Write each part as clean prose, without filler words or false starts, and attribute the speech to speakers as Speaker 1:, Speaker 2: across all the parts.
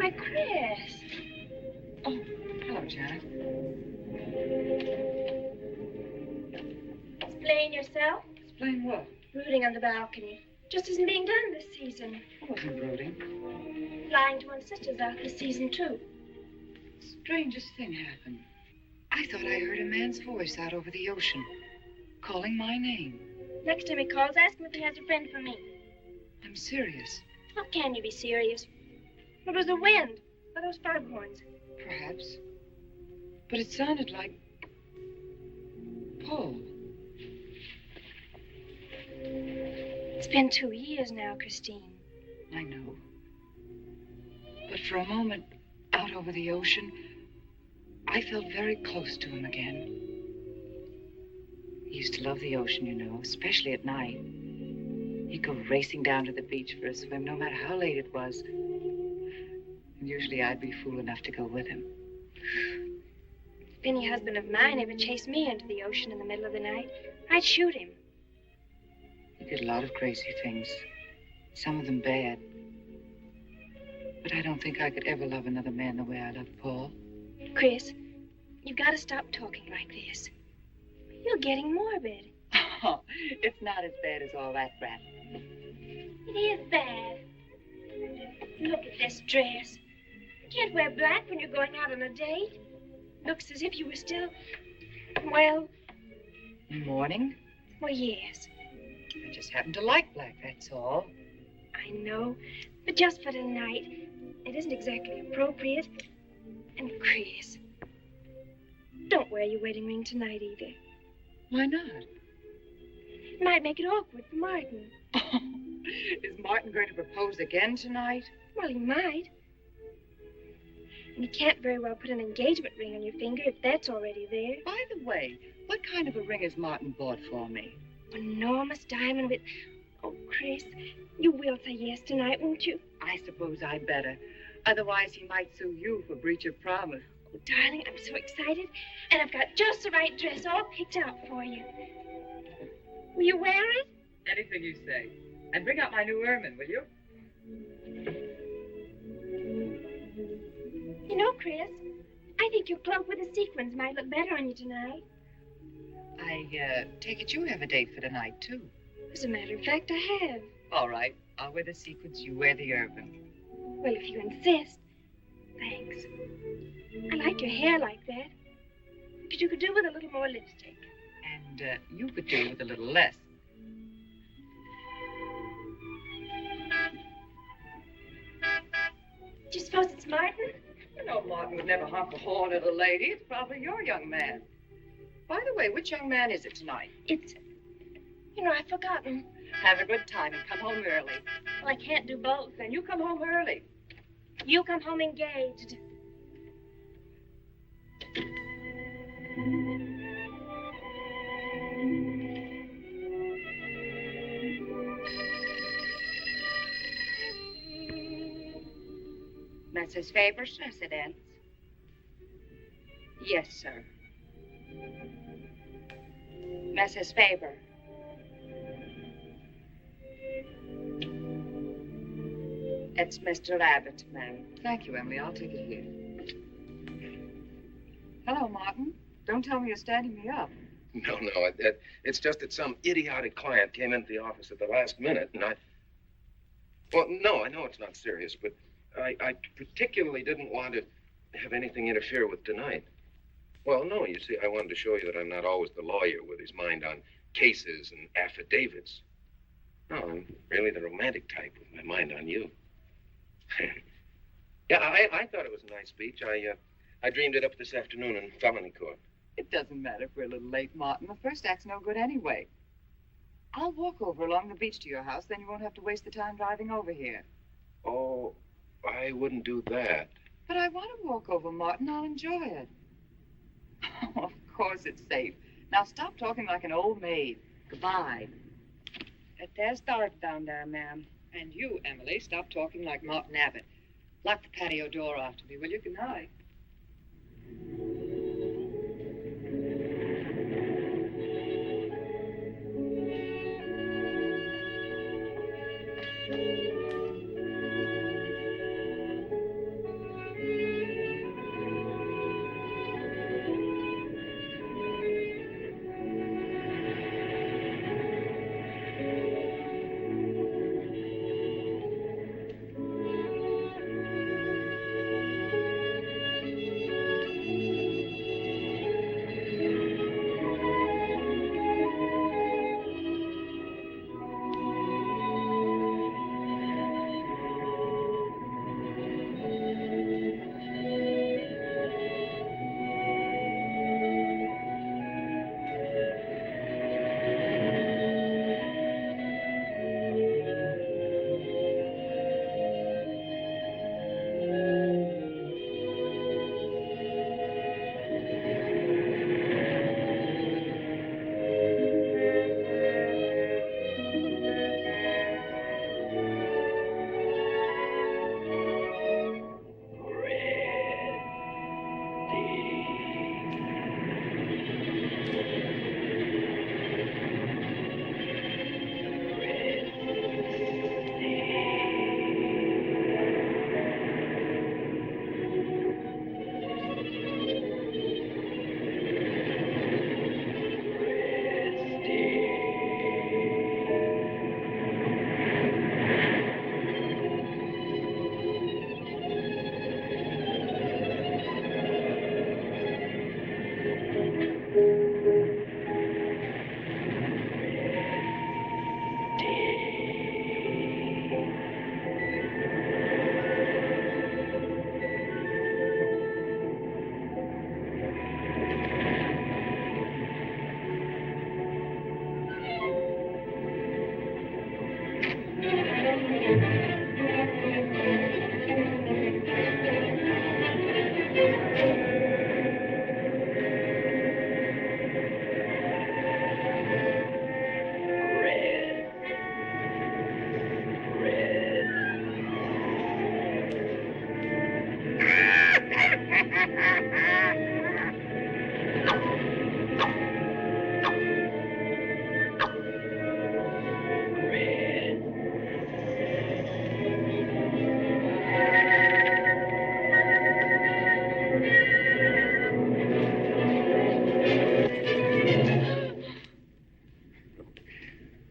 Speaker 1: Why, Chris.
Speaker 2: Oh, hello, Janet.
Speaker 1: Explain yourself.
Speaker 2: Explain what?
Speaker 1: Brooding on the balcony. Just isn't being done this season.
Speaker 2: I wasn't brooding.
Speaker 1: Flying to one's sister's out this season, too.
Speaker 2: Strangest thing happened. I thought I heard a man's voice out over the ocean, calling my name.
Speaker 1: Next time he calls, ask him if he has a friend for me.
Speaker 2: I'm serious.
Speaker 1: How can you be serious? It was the wind, or those foghorns.
Speaker 2: Perhaps. But it sounded like Paul.
Speaker 1: It's been 2 years now, Christine.
Speaker 2: I know. But for a moment, out over the ocean, I felt very close to him again. He used to love the ocean, you know, especially at night. He'd go racing down to the beach for a swim, no matter how late it was. And usually I'd be fool enough to go with him.
Speaker 1: If any husband of mine ever chased me into the ocean in the middle of the night, I'd shoot him.
Speaker 2: He did a lot of crazy things, some of them bad. But I don't think I could ever love another man the way I loved Paul.
Speaker 1: Chris, you've got to stop talking like this. You're getting morbid.
Speaker 2: Oh, it's not as bad as all that, Brat.
Speaker 1: It is bad. Look at this dress. You can't wear black when you're going out on a date. Looks as if you were still, well...
Speaker 2: Mourning?
Speaker 1: Well, yes.
Speaker 2: I just happen to like black, that's all.
Speaker 1: I know, but just for tonight, it isn't exactly appropriate. And Chris, don't wear your wedding ring tonight either.
Speaker 2: Why not?
Speaker 1: It might make it awkward for Martin.
Speaker 2: Oh, is Martin going to propose again tonight?
Speaker 1: Well, he might. And you can't very well put an engagement ring on your finger if that's already there.
Speaker 2: By the way, what kind of a ring has Martin bought for me?
Speaker 1: An enormous diamond with... Oh, Chris, you will say yes tonight, won't you?
Speaker 2: I suppose I better. Otherwise, he might sue you for breach of promise.
Speaker 1: Oh, darling, I'm so excited. And I've got just the right dress all picked out for you. Will you wear it?
Speaker 2: Anything you say. And bring out my new ermine, will you?
Speaker 1: You know, Chris, I think your cloak with the sequins might look better on you tonight.
Speaker 2: I take it you have a date for tonight, too.
Speaker 1: As a matter of fact, I have.
Speaker 2: All right. I'll wear the sequins, you wear the ermine.
Speaker 1: Well, if you insist. Thanks. I like your hair like that. But you could do with a little more lipstick.
Speaker 2: And you could do with a little less.
Speaker 1: Do you suppose it's Martin?
Speaker 2: You know Martin would never honk the horn at a lady. It's probably your young man. By the way, which young man is it tonight?
Speaker 1: It's... I've forgotten.
Speaker 2: Have a good time and come home early.
Speaker 1: Well, I can't do both.
Speaker 2: Then you come home early.
Speaker 1: You come home engaged.
Speaker 2: Mrs. Faber's residence? Yes, sir. Mrs. Faber. It's Mr. Abbott, ma'am. Thank you, Emily. I'll take it here. Hello, Martin. Don't tell me you're standing me up.
Speaker 3: No, it's just that some idiotic client came into the office at the last minute, and Well, no, I know it's not serious, but I particularly didn't want to have anything interfere with tonight. Well, no, you see, I wanted to show you that I'm not always the lawyer with his mind on cases and affidavits. No, I'm really the romantic type with my mind on you. Yeah, I thought it was a nice speech. I dreamed it up this afternoon in felony court.
Speaker 2: It doesn't matter if we're a little late, Martin. The first act's no good anyway. I'll walk over along the beach to your house, then you won't have to waste the time driving over here.
Speaker 3: Oh, I wouldn't do that.
Speaker 2: But I want to walk over, Martin. I'll enjoy it. Oh, of course it's safe. Now stop talking like an old maid. Goodbye. There's Dorothy down there, ma'am. And you, Emily, stop talking like Martin Abbott. Lock the patio door after me, will you? Good night.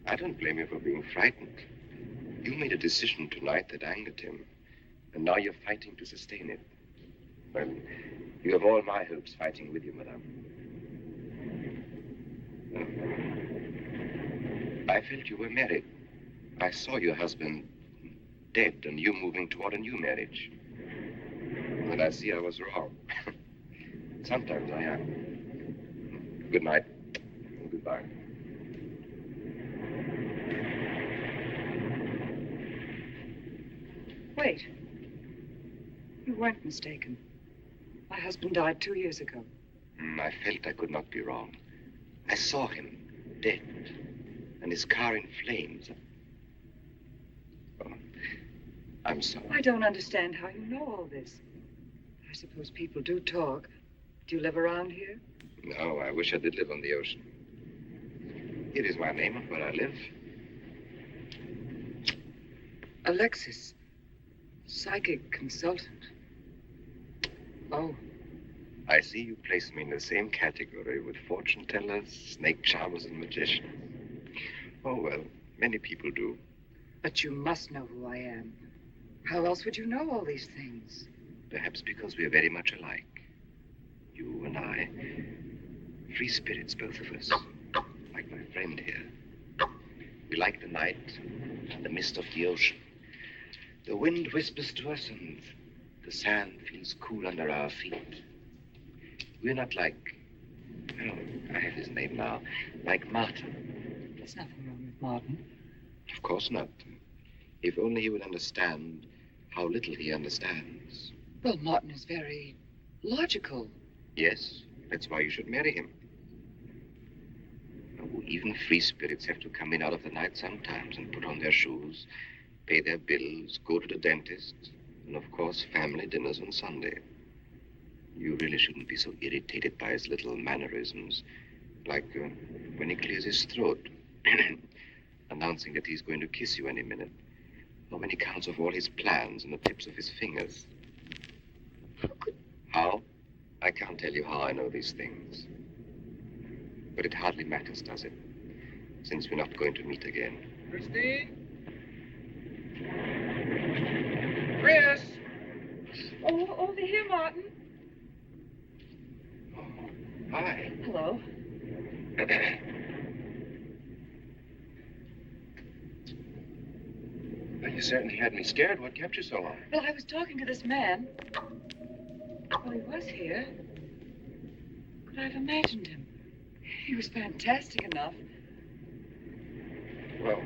Speaker 3: I don't blame you for being frightened. You made a decision tonight that angered him, and now you're fighting to sustain it. Well, you have all my hopes fighting with you, madame. I felt you were married. I saw your husband dead and you moving toward a new marriage. And I see I was wrong. Sometimes I am. Good night. And goodbye.
Speaker 2: Wait. You weren't mistaken. My husband died 2 years ago.
Speaker 3: I felt I could not be wrong. I saw him, dead, and his car in flames. Oh, I'm sorry.
Speaker 2: I don't understand how you know all this. I suppose people do talk. Do you live around here?
Speaker 3: No, I wish I did live on the ocean. Here is my name of where I live.
Speaker 2: Alexis. Psychic consultant. Oh.
Speaker 3: I see you place me in the same category with fortune tellers, snake charmers, and magicians. Oh, well, many people do.
Speaker 2: But you must know who I am. How else would you know all these things?
Speaker 3: Perhaps because we are very much alike. You and I. Free spirits, both of us. Like my friend here. We like the night and the mist of the ocean. The wind whispers to us and the sand feels cool under our feet. We're not like, oh, I have his name now, like Martin.
Speaker 2: There's nothing wrong with Martin.
Speaker 3: Of course not. If only he would understand how little he understands.
Speaker 2: Well, Martin is very logical.
Speaker 3: Yes, that's why you should marry him. Oh, even free spirits have to come in out of the night sometimes and put on their shoes, pay their bills, go to the dentist, and of course, family dinners on Sunday. You really shouldn't be so irritated by his little mannerisms, like when he clears his throat, announcing that he's going to kiss you any minute, or when he counts off all his plans on the tips of his fingers. How? I can't tell you how I know these things. But it hardly matters, does it? Since we're not going to meet again.
Speaker 4: Christine? Chris!
Speaker 2: Oh, over here, Martin.
Speaker 3: Oh, hi.
Speaker 2: Hello.
Speaker 3: Well, you certainly had me scared. What kept you so long?
Speaker 2: Well, I was talking to this man. Well, he was here. Could I have imagined him? He was fantastic enough.
Speaker 3: Well,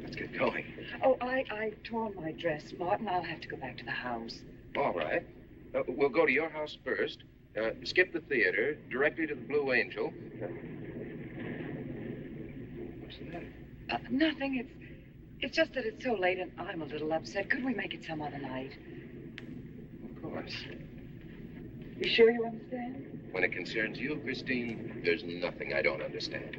Speaker 3: let's get going.
Speaker 2: Oh, I torn my dress, Martin. I'll have to go back to the house.
Speaker 3: All right. We'll go to your house first. Skip the theater, directly to the Blue Angel. What's the matter?
Speaker 2: Nothing. It's just that it's so late and I'm a little upset. Could we make it some other night?
Speaker 3: Of course.
Speaker 2: You sure you understand?
Speaker 3: When it concerns you, Christine, there's nothing I don't understand.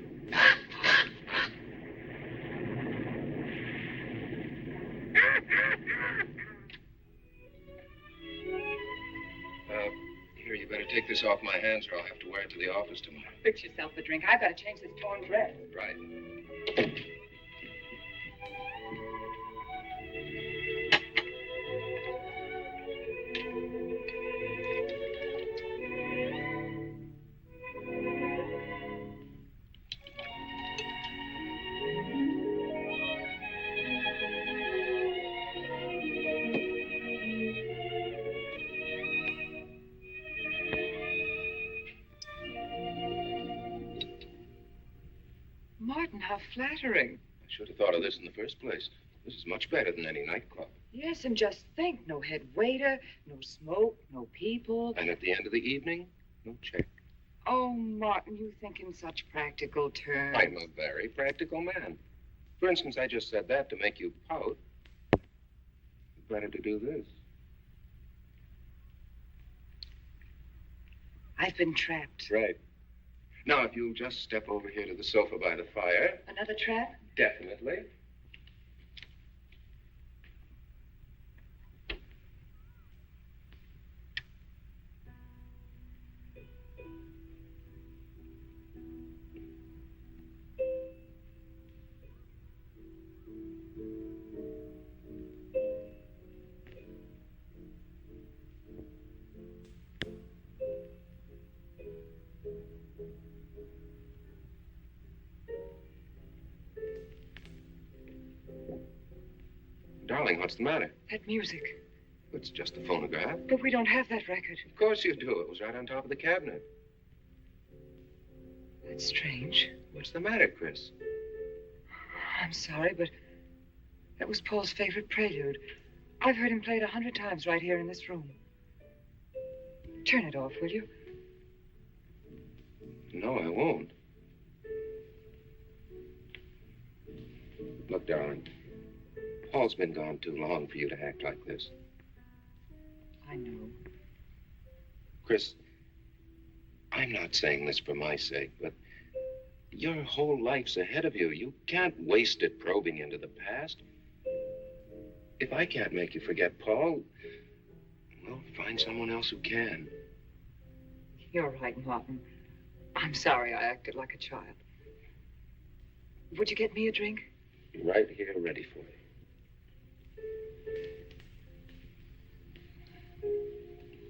Speaker 3: Here, you better take this off my hands or I'll have to wear it to the office tomorrow.
Speaker 2: Fix yourself a drink. I've got to change this torn dress.
Speaker 3: Right.
Speaker 2: Martin, how flattering.
Speaker 3: I should have thought of this in the first place. This is much better than any nightclub.
Speaker 2: Yes, and just think, no head waiter, no smoke, no people.
Speaker 3: And at the end of the evening, no check.
Speaker 2: Oh, Martin, you think in such practical terms.
Speaker 3: I'm a very practical man. For instance, I just said that to make you pout. Better to do this.
Speaker 2: I've been trapped.
Speaker 3: Right. Now, if you'll just step over here to the sofa by the fire.
Speaker 2: Another trap?
Speaker 3: Definitely. Darling, what's the matter?
Speaker 2: That music.
Speaker 3: But it's just a phonograph.
Speaker 2: But we don't have that record.
Speaker 3: Of course you do. It was right on top of the cabinet.
Speaker 2: That's strange.
Speaker 3: What's the matter, Chris?
Speaker 2: I'm sorry, but that was Paul's favorite prelude. I've heard him play it 100 times right here in this room. Turn it off, will you?
Speaker 3: No, I won't. Look, darling, Paul's been gone too long for you to act like this.
Speaker 2: I know.
Speaker 3: Chris, I'm not saying this for my sake, but your whole life's ahead of you. You can't waste it probing into the past. If I can't make you forget Paul, well, find someone else who can.
Speaker 2: You're right, Martin. I'm sorry I acted like a child. Would you get me a drink?
Speaker 3: Right here, ready for you.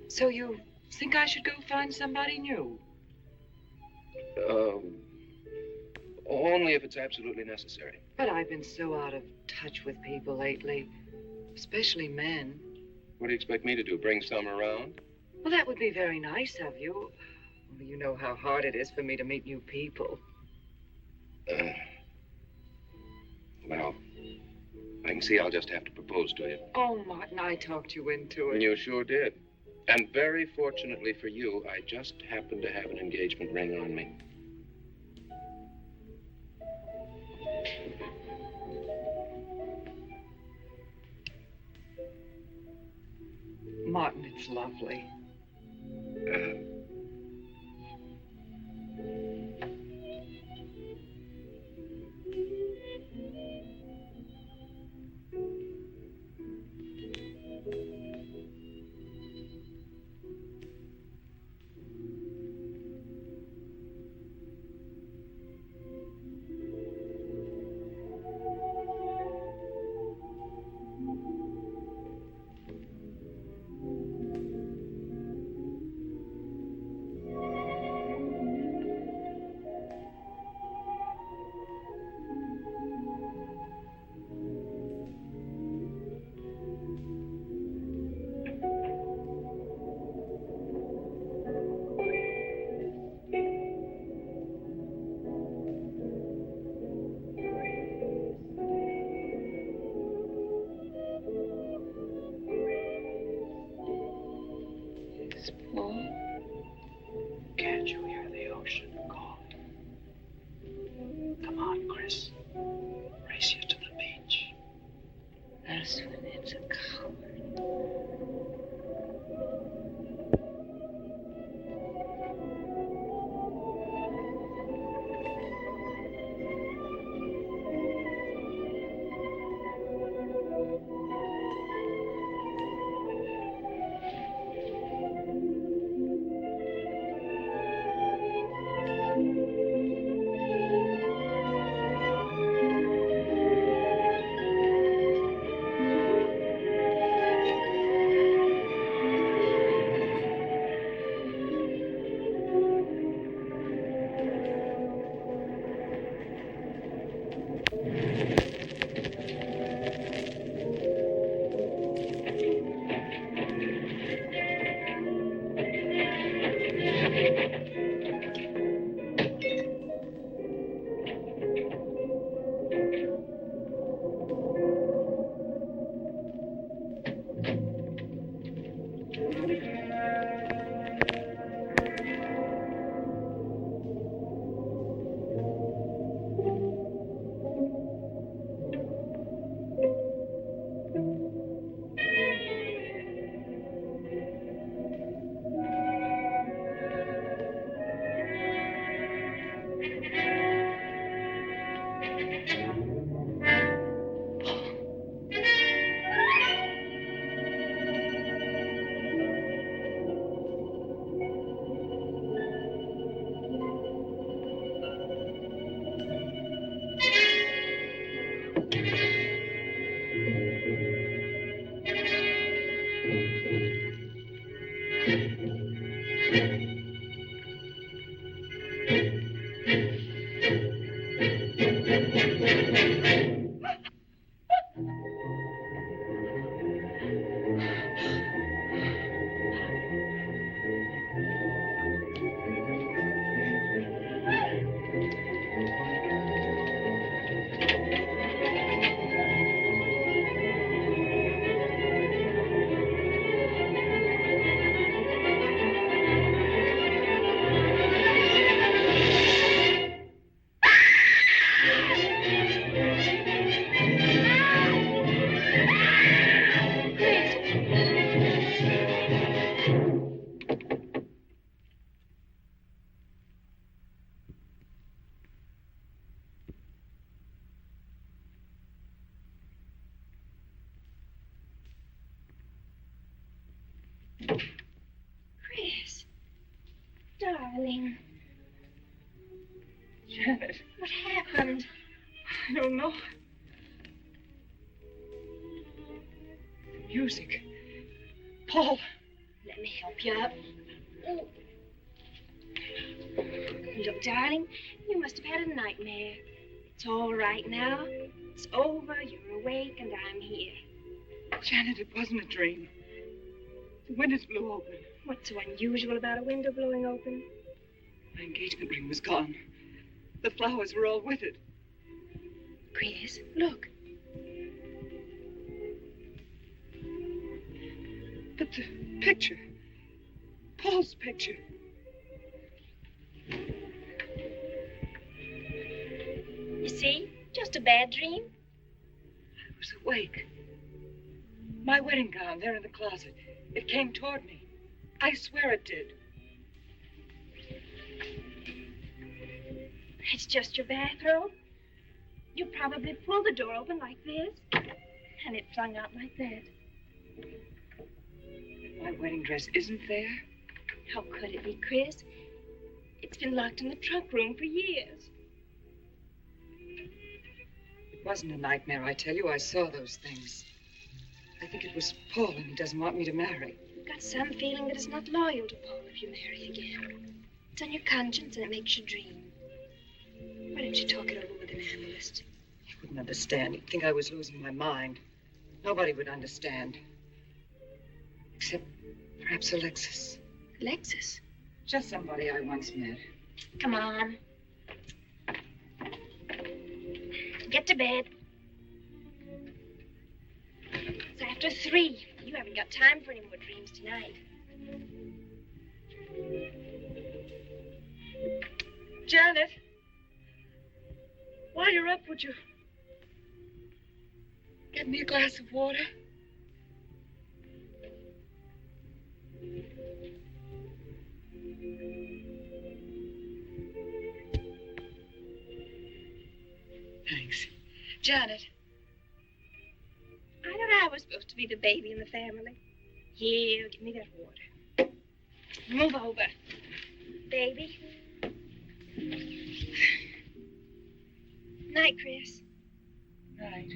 Speaker 2: So you think I should go find somebody new?
Speaker 3: Only if it's absolutely necessary.
Speaker 2: But I've been so out of touch with people lately, especially men.
Speaker 3: What do you expect me to do, bring some around?
Speaker 2: Well, that would be very nice of you. Only you know how hard it is for me to meet new people.
Speaker 3: Well, I can see I'll just have to propose to you.
Speaker 2: Oh, Martin, I talked you into it.
Speaker 3: You sure did. And very fortunately for you, I just happened to have an engagement ring on me.
Speaker 2: Martin, it's lovely.
Speaker 5: Can't you hear the ocean calling? Come on, Chris. Race you to the beach.
Speaker 2: That's when it's a coward.
Speaker 1: Oh. Look, darling, you must have had a nightmare. It's all right now. It's over, you're awake, and I'm here.
Speaker 2: Janet, it wasn't a dream. The windows blew open.
Speaker 1: What's so unusual about a window blowing open?
Speaker 2: My engagement ring was gone. The flowers were all withered.
Speaker 1: Chris, look.
Speaker 2: But the picture. Paul's picture.
Speaker 1: You see? Just a bad dream.
Speaker 2: I was awake. My wedding gown there in the closet. It came toward me. I swear it did.
Speaker 1: It's just your bathrobe. You probably pulled the door open like this, and it flung out like that.
Speaker 2: My wedding dress isn't there.
Speaker 1: How could it be, Chris? It's been locked in the trunk room for years.
Speaker 2: It wasn't a nightmare, I tell you. I saw those things. I think it was Paul, and he doesn't want me to marry.
Speaker 1: You've got some feeling that it's not loyal to Paul if you marry again. It's on your conscience, and it makes you dream. Why don't you talk it over with an analyst?
Speaker 2: He wouldn't understand. He'd think I was losing my mind. Nobody would understand. Except perhaps Alexis.
Speaker 1: Alexis?
Speaker 2: Just somebody I once met.
Speaker 1: Come on. Get to bed. It's after 3. You haven't got time for any more dreams tonight.
Speaker 2: Janet, while you're up, would you get me a glass of water? Thanks. Janet.
Speaker 1: I thought I was supposed to be the baby in the family. Here, give me that water. Move over. Baby. Night, Chris.
Speaker 2: Night.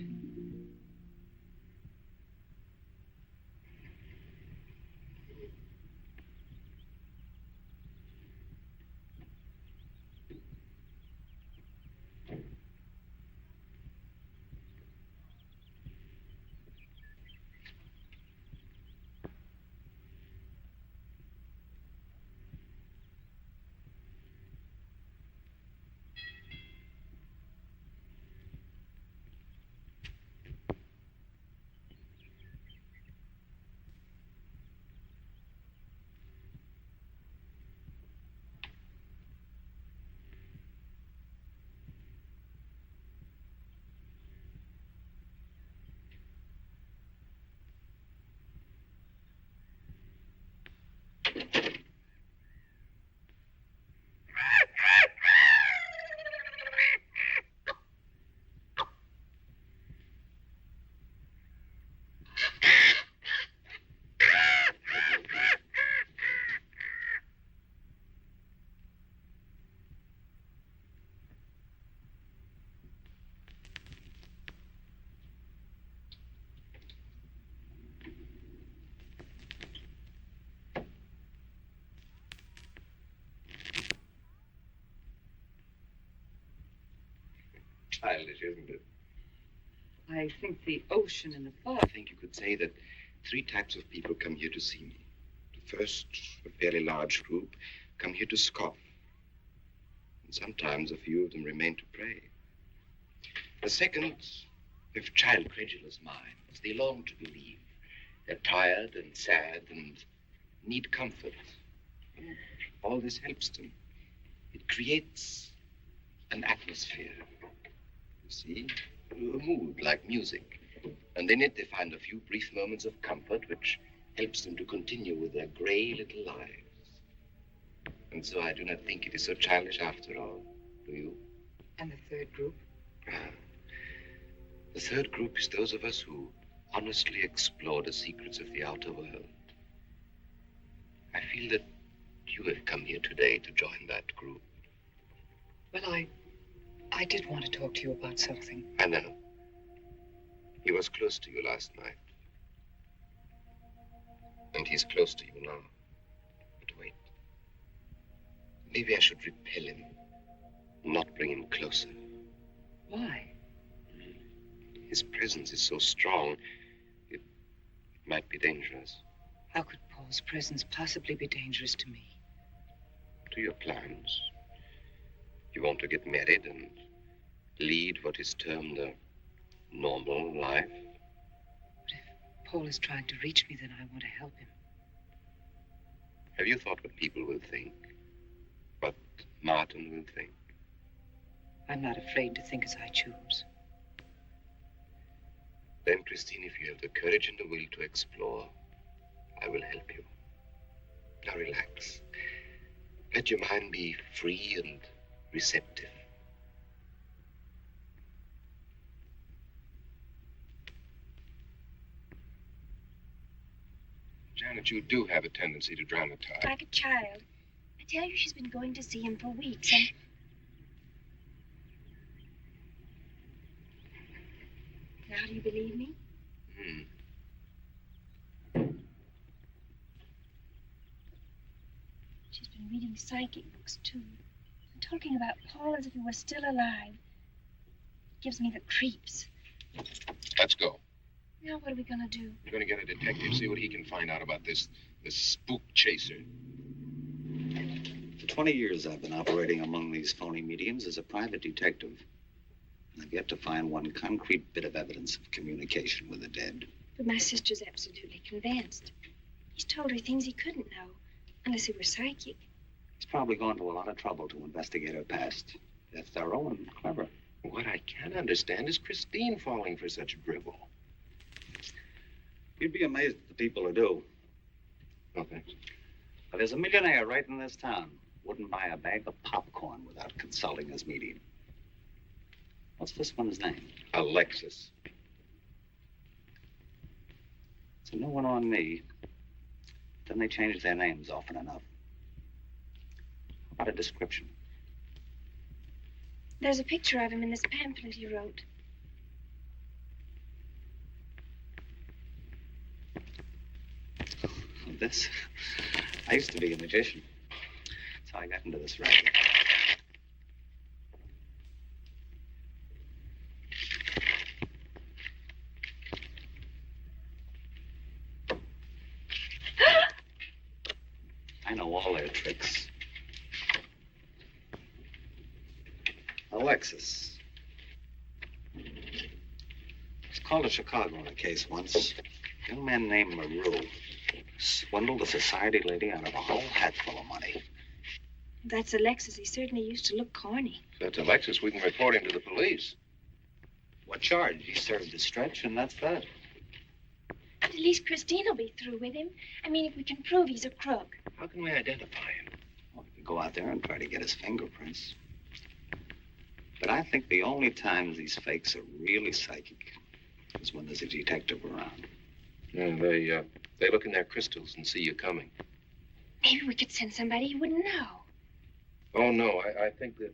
Speaker 3: Childish, isn't it?
Speaker 2: I think the ocean and the fog.
Speaker 3: I think you could say that 3 types of people come here to see me. The first, a fairly large group, come here to scoff. And sometimes a few of them remain to pray. The second have child credulous minds. They long to believe. They're tired and sad and need comfort. All this helps them. It creates an atmosphere. You see, a mood like music. And in it they find a few brief moments of comfort which helps them to continue with their gray little lives. And so I do not think it is so childish after all. Do you?
Speaker 2: And the third group?
Speaker 3: The third group is those of us who honestly explore the secrets of the outer world. I feel that you have come here today to join that group.
Speaker 2: Well, I did want to talk to you about something.
Speaker 3: I know. He was close to you last night. And he's close to you now. But wait.
Speaker 6: Maybe I should repel him, not bring him closer.
Speaker 2: Why?
Speaker 6: His presence is so strong, it might be dangerous.
Speaker 2: How could Paul's presence possibly be dangerous to me?
Speaker 6: To your plans. You want to get married and lead what is termed a normal life.
Speaker 2: But if Paul is trying to reach me, then I want to help him.
Speaker 6: Have you thought what people will think? What Martin will think?
Speaker 2: I'm not afraid to think as I choose.
Speaker 6: Then, Christine, if you have the courage and the will to explore, I will help you. Now relax. Let your mind be free and receptive.
Speaker 3: Janet, you do have a tendency to dramatize.
Speaker 1: Like a child. I tell you, she's been going to see him for weeks, and... Now, do you believe me? She's been reading psychic books, too. And talking about Paul as if he were still alive. It gives me the creeps.
Speaker 3: Let's go.
Speaker 1: Now, what are we going to do?
Speaker 3: We're going to get a detective, see what he can find out about this spook chaser.
Speaker 5: For 20 years, I've been operating among these phony mediums as a private detective. And I've yet to find one concrete bit of evidence of communication with the dead.
Speaker 1: But my sister's absolutely convinced. He's told her things he couldn't know, unless he were psychic.
Speaker 5: He's probably gone to a lot of trouble to investigate her past. They're thorough and clever.
Speaker 3: What I can't understand is Christine falling for such drivel.
Speaker 5: You'd be amazed at the people who do.
Speaker 3: Oh, thanks.
Speaker 5: But there's a millionaire right in this town. Wouldn't buy a bag of popcorn without consulting his medium. What's this one's name?
Speaker 3: Alexis.
Speaker 5: It's a new one on me. Then they change their names often enough. How about a description?
Speaker 1: There's a picture of him in this pamphlet he wrote.
Speaker 5: This? I used to be a magician. That's how I got into this racket. I know all their tricks. Alexis. Was called to Chicago on a case once. A young man named LaRue swindled a society lady out of a whole hatful of money.
Speaker 1: That's Alexis. He certainly used to look corny.
Speaker 3: If that's Alexis, we can report him to the police.
Speaker 5: What charge? He served his stretch, and that's that.
Speaker 1: But at least Christine will be through with him. I mean, if we can prove he's a crook.
Speaker 3: How can we identify him?
Speaker 5: Well, we could go out there and try to get his fingerprints. But I think the only times these fakes are really psychic is when there's a detective around.
Speaker 3: Yeah, they look in their crystals and see you coming.
Speaker 1: Maybe we could send somebody who wouldn't know.
Speaker 3: Oh, no, I think that...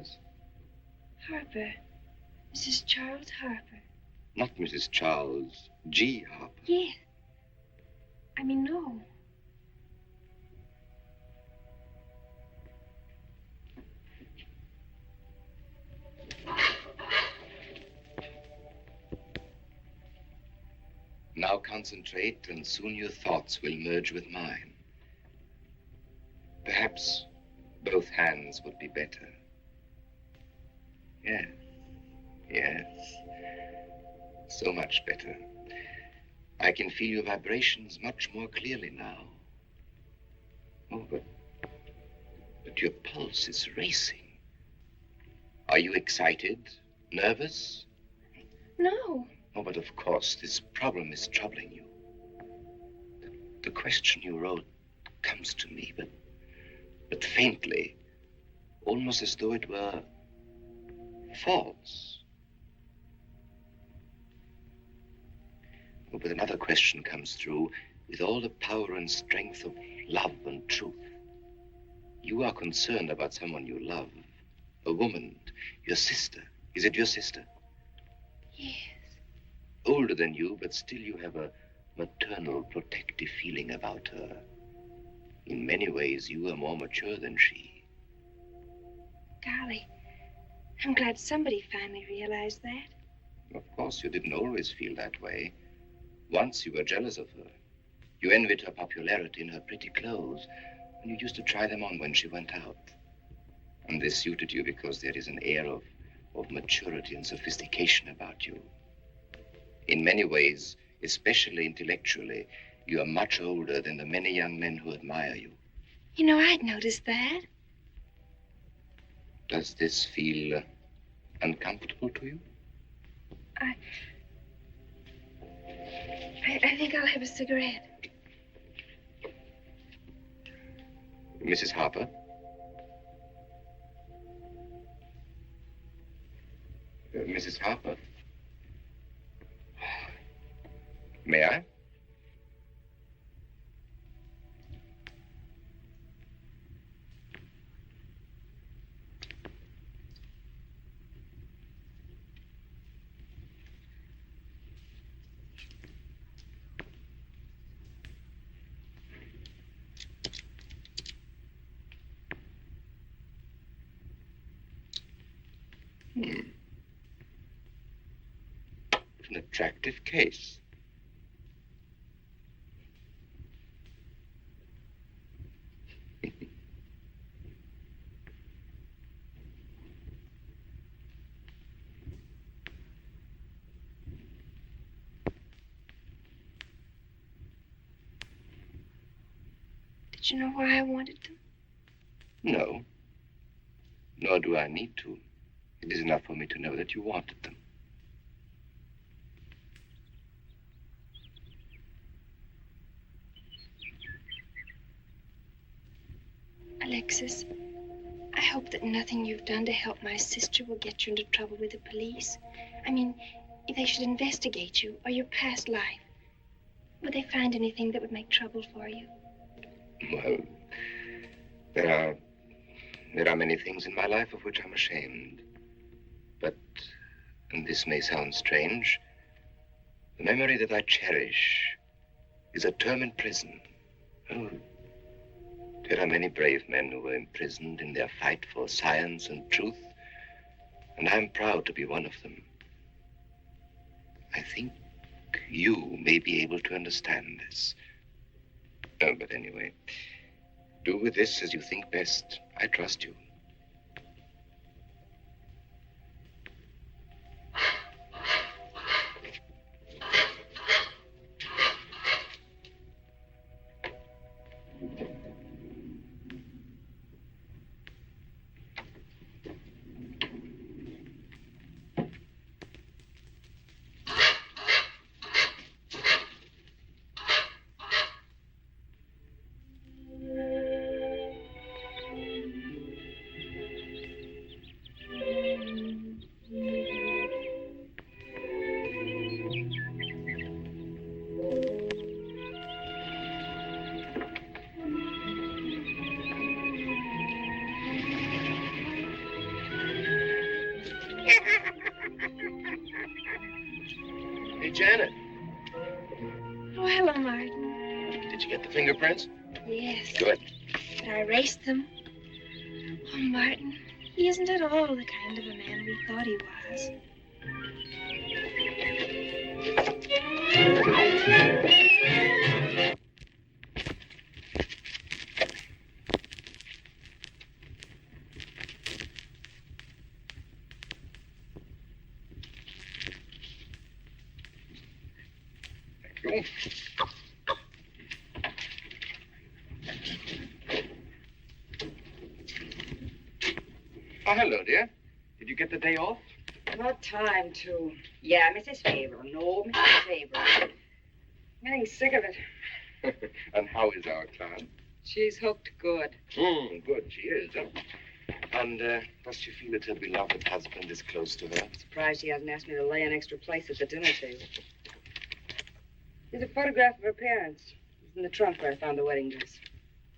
Speaker 6: Yes?
Speaker 1: Harper. Mrs. Charles Harper.
Speaker 6: Not Mrs. Charles G. Harper.
Speaker 1: Yes. I mean, no.
Speaker 6: Now concentrate, and soon your thoughts will merge with mine. Perhaps both hands would be better. Yes, yes. So much better. I can feel your vibrations much more clearly now. Oh, but your pulse is racing. Are you excited? Nervous?
Speaker 1: No.
Speaker 6: Oh, but of course, this problem is troubling you. The question you wrote comes to me, but faintly, almost as though it were false. Oh, but another question comes through with all the power and strength of love and truth. You are concerned about someone you love, a woman, your sister. Is it your sister?
Speaker 1: Yes.
Speaker 6: Older than you, but still you have a maternal, protective feeling about her. In many ways, you are more mature than she.
Speaker 1: Golly, I'm glad somebody finally realized that.
Speaker 6: Of course, you didn't always feel that way. Once you were jealous of her. You envied her popularity in her pretty clothes, and you used to try them on when she went out. And this suited you because there is an air of maturity and sophistication about you. In many ways, especially intellectually, you are much older than the many young men who admire you.
Speaker 1: You know, I'd noticed that.
Speaker 6: Does this feel uncomfortable to you?
Speaker 1: I think I'll have a cigarette.
Speaker 6: Mrs. Harper? Mrs. Harper? May I? An attractive case.
Speaker 1: Did you know why I wanted them?
Speaker 6: No. Nor do I need to. It is enough for me to know that you wanted them.
Speaker 1: Alexis, I hope that nothing you've done to help my sister will get you into trouble with the police. I mean, if they should investigate you or your past life, would they find anything that would make trouble for you?
Speaker 6: Well, there are many things in my life of which I'm ashamed. But, and this may sound strange, the memory that I cherish is a term in prison. Oh, there are many brave men who were imprisoned in their fight for science and truth, and I'm proud to be one of them. I think you may be able to understand this. Oh, but anyway, do with this as you think best. I trust you.
Speaker 3: Janet.
Speaker 1: Oh, hello, Martin.
Speaker 3: Did you get the fingerprints?
Speaker 1: Yes.
Speaker 3: Good.
Speaker 1: But I erased them. Oh, Martin, he isn't at all the kind of a man we thought he was.
Speaker 3: Thank you. Oh, hello, dear. Did you get the day off?
Speaker 2: What time to? Yeah, Mrs. Faber. No, Mrs. Faber. I'm getting sick of it.
Speaker 3: And how is our clown?
Speaker 2: She's hooked good.
Speaker 3: Good, she is. And does she feel that her beloved husband is close to her?
Speaker 2: Surprised she hasn't asked me to lay an extra place at the dinner table. There's a photograph of her parents. It's in the trunk where I found the wedding dress.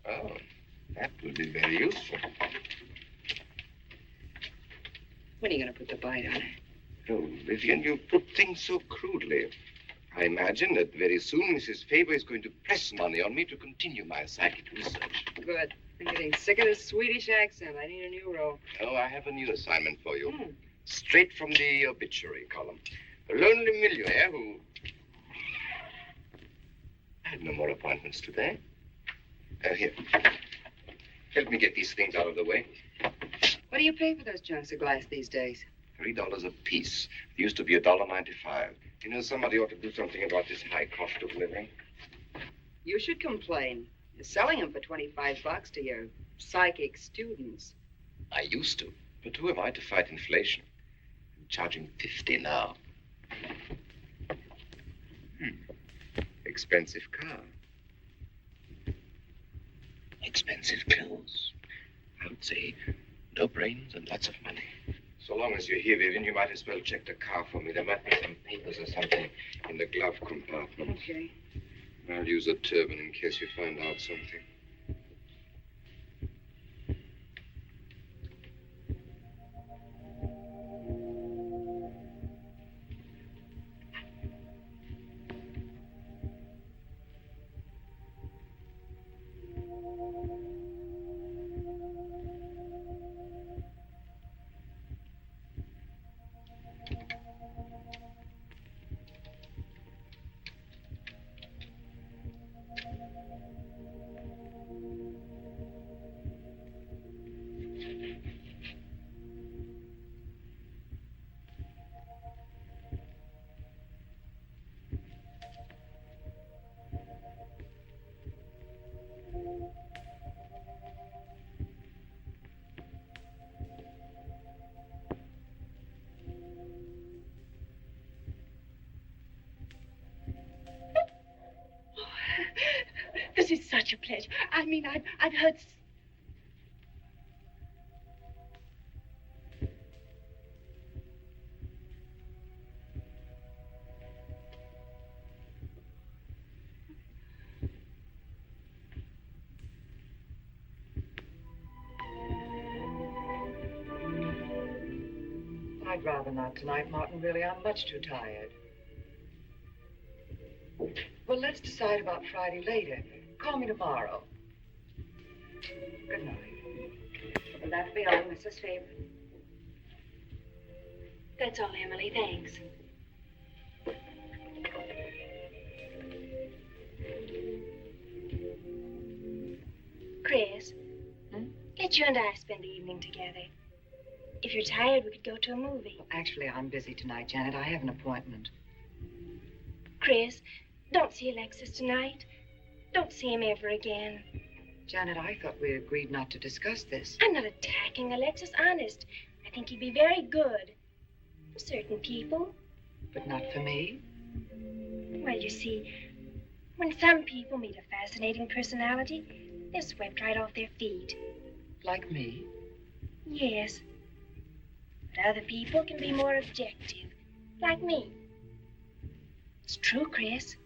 Speaker 3: Oh, that will be very useful.
Speaker 2: When are you going to put the bite on her?
Speaker 3: Oh, Vivian, you put things so crudely. I imagine that very soon Mrs. Faber is going to press money on me to continue my psychic research.
Speaker 2: Good. I'm getting sick of this Swedish accent. I need a new role.
Speaker 3: Oh, I have a new assignment for you. Straight from the obituary column. A lonely millionaire who... I had no more appointments today. Here. Help me get these things out of the way.
Speaker 2: What do you pay for those junks of glass these days?
Speaker 3: $3 a piece. It used to be $1.95. You know, somebody ought to do something about this high cost of living.
Speaker 2: You should complain. You're selling them for $25 to your psychic students.
Speaker 3: I used to. But who am I to fight inflation? I'm charging $50 now. Expensive car. Expensive clothes. I would say no brains and lots of money. So long as you're here, Vivian, you might as well check the car for me. There might be some papers or something in the glove compartment.
Speaker 2: Okay.
Speaker 3: I'll use a turban in case you find out something.
Speaker 1: This is such a pleasure. I mean, I've heard...
Speaker 2: I'd rather not tonight, Martin. Really, I'm much too tired. Well, let's decide about Friday later. Call me tomorrow. Good night. Will that be all, Mrs. Faber?
Speaker 1: That's all, Emily. Thanks. Chris, let you and I spend the evening together. If you're tired, we could go to a movie.
Speaker 2: Well, actually, I'm busy tonight, Janet. I have an appointment.
Speaker 1: Chris, don't see Alexis tonight. Don't see him ever again.
Speaker 2: Janet, I thought we agreed not to discuss this.
Speaker 1: I'm not attacking Alexis, honest. I think he'd be very good for certain people.
Speaker 2: But not for me?
Speaker 1: Well, you see, when some people meet a fascinating personality, they're swept right off their feet.
Speaker 2: Like me?
Speaker 1: Yes. But other people can be more objective, like me. It's true, Chris.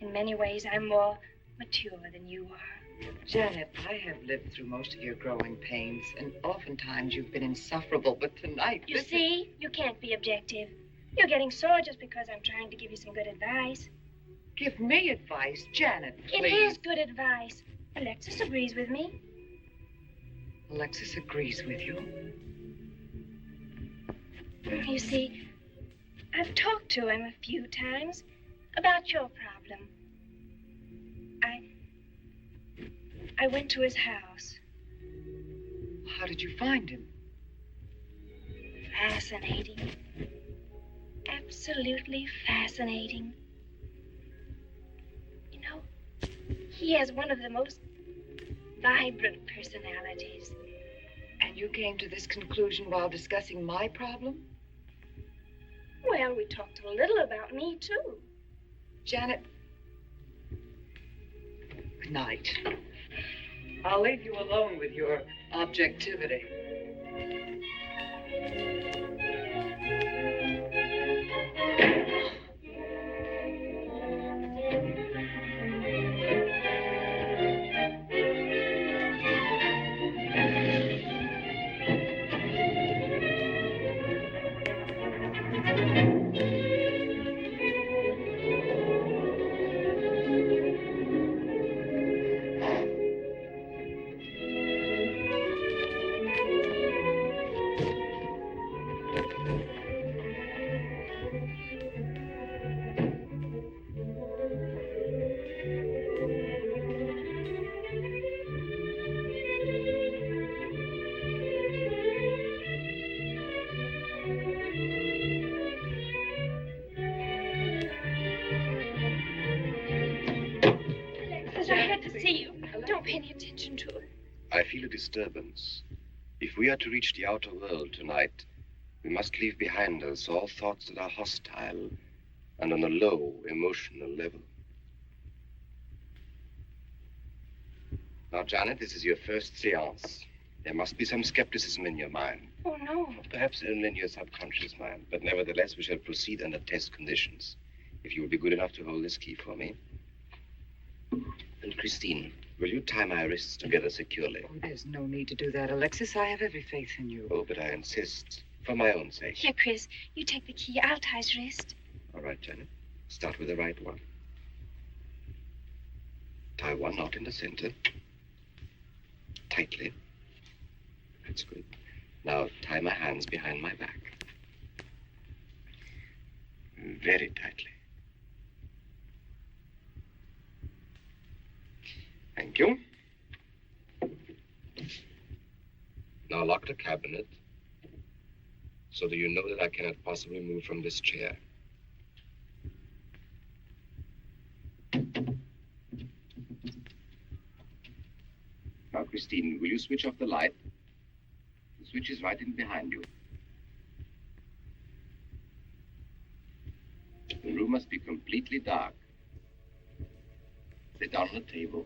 Speaker 1: In many ways, I'm more mature than you are.
Speaker 2: Janet, I have lived through most of your growing pains, and oftentimes you've been insufferable, but tonight...
Speaker 1: You see, you can't be objective. You're getting sore just because I'm trying to give you some good advice.
Speaker 2: Give me advice, Janet,
Speaker 1: It
Speaker 2: please.
Speaker 1: is good advice. Alexis agrees with me.
Speaker 2: Alexis agrees with you.
Speaker 1: You see, I've talked to him a few times about your problem. I went to his house.
Speaker 2: How did you find him?
Speaker 1: Fascinating. Absolutely fascinating. You know, he has one of the most vibrant personalities.
Speaker 2: And you came to this conclusion while discussing my problem?
Speaker 1: Well, we talked a little about me, too.
Speaker 2: Janet, good night. I'll leave you alone with your objectivity.
Speaker 1: Alexis, I had to see you. Don't pay any attention to it.
Speaker 6: I feel a disturbance. If we are to reach the outer world tonight, we must leave behind us all thoughts that are hostile and on a low emotional level. Now, Janet, this is your first seance. There must be some skepticism in your mind.
Speaker 1: Oh, no.
Speaker 6: Perhaps only in your subconscious mind. But nevertheless, we shall proceed under test conditions. If you will be good enough to hold this key for me. And Christine, will you tie my wrists together securely?
Speaker 2: Oh, there's no need to do that, Alexis. I have every faith in you.
Speaker 6: Oh, but I insist. For my own sake.
Speaker 1: Here, Chris, you take the key. I'll tie his wrist.
Speaker 6: All right, Janet. Start with the right one. Tie one knot in the center. Tightly. That's good. Now tie my hands behind my back. Very tightly. Thank you. Now lock the cabinet so that you know that I cannot possibly move from this chair. Now, Christine, will you switch off the light? The switch is right in behind you. The room must be completely dark. Sit down on the table.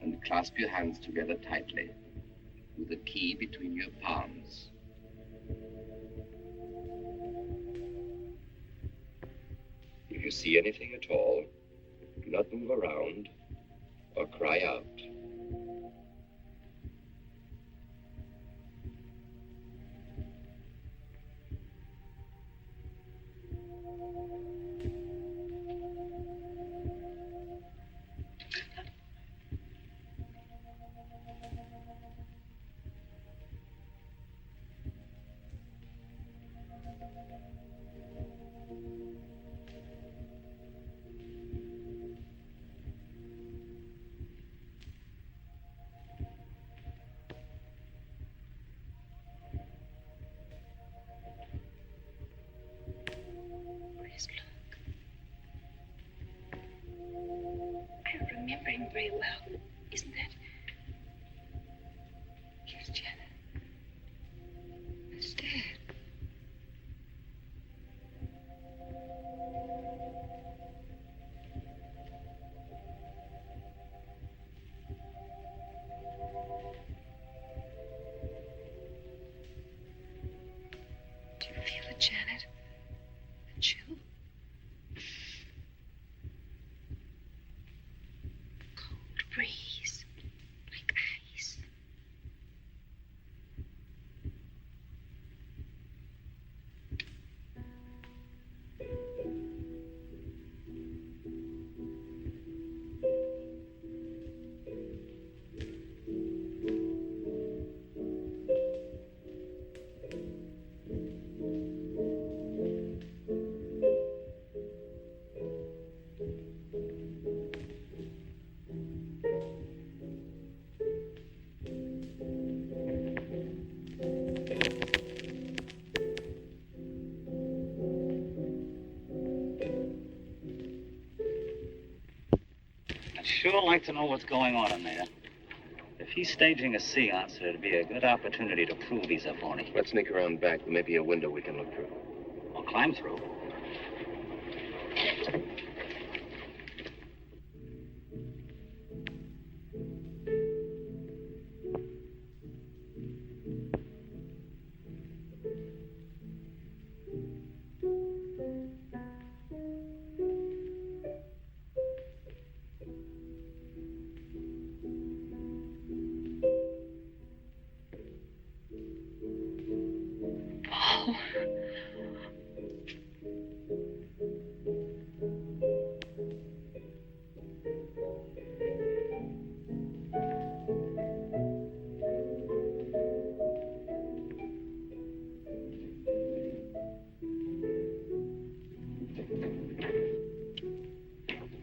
Speaker 6: And clasp your hands together tightly, with the key between your palms. If you see anything at all, do not move around or cry out.
Speaker 1: Chris, look. I remember him very well. Isn't that? Yes, Janet.
Speaker 2: It's Dad. Do you feel it, Janet? The chill?
Speaker 1: Cold breeze.
Speaker 5: sure like to know what's going on in there. If he's staging a seance, it'd be a good opportunity to prove he's a phony.
Speaker 3: Let's sneak around back. There may be a window we can look through.
Speaker 5: Or climb through.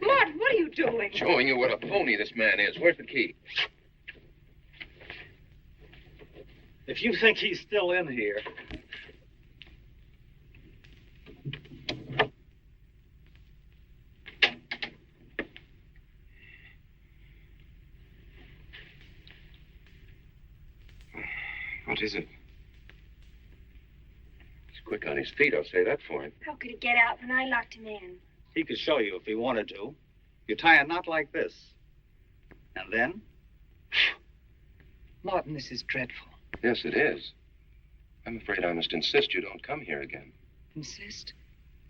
Speaker 1: Martin, what are you doing?
Speaker 3: Showing you what a phony this man is. Where's the key?
Speaker 5: If you think he's still in here...
Speaker 3: What is it? He's quick on his feet, I'll say that for him.
Speaker 1: How could he get out when I locked him in?
Speaker 5: He could show you if he wanted to. You tie a knot like this. And then?
Speaker 2: Martin, this is dreadful.
Speaker 3: Yes, it is. I'm afraid I must insist you don't come here again.
Speaker 2: Insist?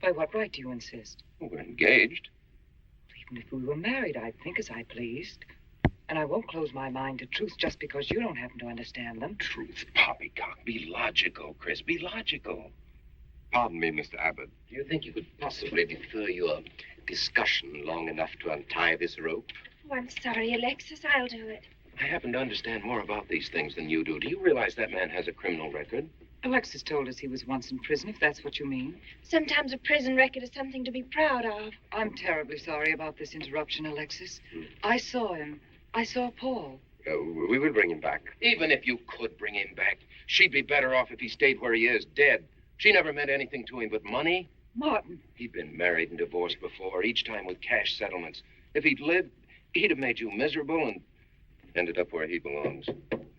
Speaker 2: By what right do you insist?
Speaker 3: Well, we're engaged.
Speaker 2: Even if we were married, I'd think as I pleased. And I won't close my mind to truth just because you don't happen to understand them.
Speaker 3: Truth, poppycock. Be logical, Chris. Be logical.
Speaker 6: Pardon me, Mr. Abbott. Do you think you could possibly defer your discussion long enough to untie this rope?
Speaker 1: Oh, I'm sorry, Alexis. I'll do it.
Speaker 3: I happen to understand more about these things than you do. Do you realize that man has a criminal record?
Speaker 2: Alexis told us he was once in prison, if that's what you mean.
Speaker 1: Sometimes a prison record is something to be proud of.
Speaker 2: I'm terribly sorry about this interruption, Alexis. I saw him. I saw Paul.
Speaker 6: We will bring him back.
Speaker 3: Even if you could bring him back, she'd be better off if he stayed where he is, dead. She never meant anything to him but money.
Speaker 2: Martin.
Speaker 3: He'd been married and divorced before, each time with cash settlements. If he'd lived, he'd have made you miserable and ended up where he belongs,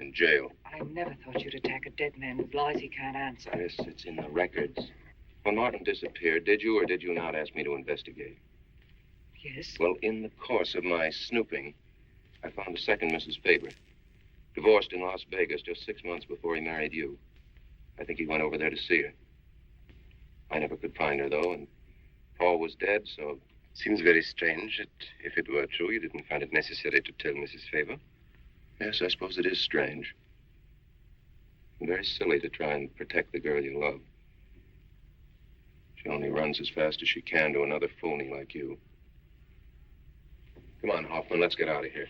Speaker 3: in jail.
Speaker 2: I never thought you'd attack a dead man with lies he can't answer.
Speaker 3: Yes, it's in the records. When Martin disappeared, did you or did you not ask me to investigate?
Speaker 2: Yes.
Speaker 3: Well, in the course of my snooping, I found a second Mrs. Faber, divorced in Las Vegas just 6 months before he married you. I think he went over there to see her. I never could find her, though, and Paul was dead, so...
Speaker 6: Seems very strange that if it were true, you didn't find it necessary to tell Mrs. Faber.
Speaker 3: Yes, I suppose it is strange. And very silly to try and protect the girl you love. She only runs as fast as she can to another phony like you. Come on, Hoffman, let's get out of here.